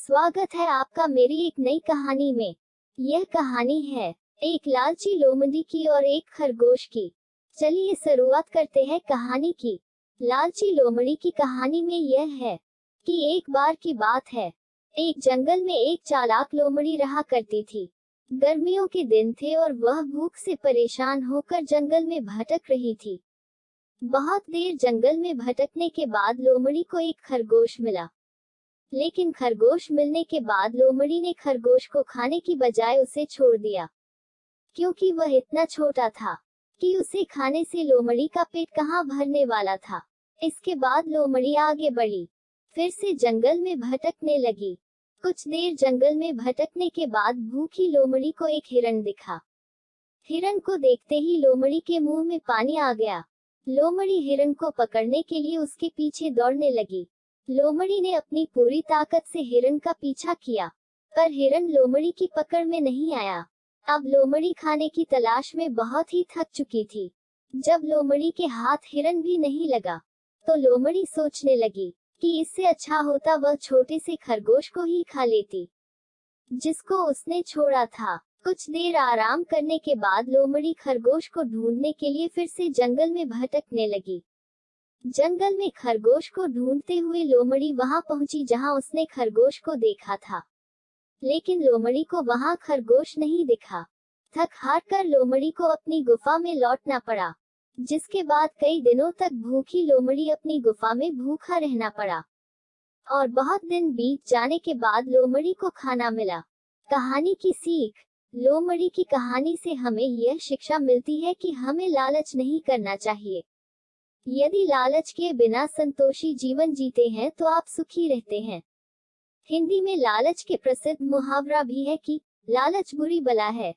स्वागत है आपका मेरी एक नई कहानी में। यह कहानी है एक लालची लोमड़ी की और एक खरगोश की। चलिए शुरुआत करते हैं कहानी की। लालची लोमड़ी की कहानी में यह है कि एक बार की बात है, एक जंगल में एक चालाक लोमड़ी रहा करती थी। गर्मियों के दिन थे और वह भूख से परेशान होकर जंगल में भटक रही थी। बहुत देर जंगल में भटकने के बाद लोमड़ी को एक खरगोश मिला, लेकिन खरगोश मिलने के बाद लोमड़ी ने खरगोश को खाने की बजाय उसे छोड़ दिया, क्योंकि वह इतना छोटा था कि उसे खाने से लोमड़ी का पेट कहाँ भरने वाला था। इसके बाद लोमड़ी आगे बढ़ी, फिर से जंगल में भटकने लगी। कुछ देर जंगल में भटकने के बाद भूखी लोमड़ी को एक हिरण दिखा। हिरण को देखते ही लोमड़ी के मुंह में पानी आ गया। लोमड़ी हिरण को पकड़ने के लिए उसके पीछे दौड़ने लगी। लोमड़ी ने अपनी पूरी ताकत से हिरण का पीछा किया, पर हिरण लोमड़ी की पकड़ में नहीं आया। अब लोमड़ी खाने की तलाश में बहुत ही थक चुकी थी। जब लोमड़ी के हाथ हिरण भी नहीं लगा, तो लोमड़ी सोचने लगी कि इससे अच्छा होता वह छोटे से खरगोश को ही खा लेती, जिसको उसने छोड़ा था। कुछ देर आराम करने के बाद लोमड़ी खरगोश को ढूंढने के लिए फिर से जंगल में भटकने लगी। जंगल में खरगोश को ढूंढते हुए लोमड़ी वहां पहुंची जहां उसने खरगोश को देखा था, लेकिन लोमड़ी को वहां खरगोश नहीं दिखा। थक हार कर लोमड़ी को अपनी गुफा में लौटना पड़ा, जिसके बाद कई दिनों तक भूखी लोमड़ी अपनी गुफा में भूखा रहना पड़ा। और बहुत दिन बीत जाने के बाद लोमड़ी को खाना मिला। कहानी की सीख। लोमड़ी की कहानी से हमें यह शिक्षा मिलती है कि हमें लालच नहीं करना चाहिए। यदि लालच के बिना संतोषी जीवन जीते हैं तो आप सुखी रहते हैं। हिंदी में लालच के प्रसिद्ध मुहावरा भी है कि लालच बुरी बला है।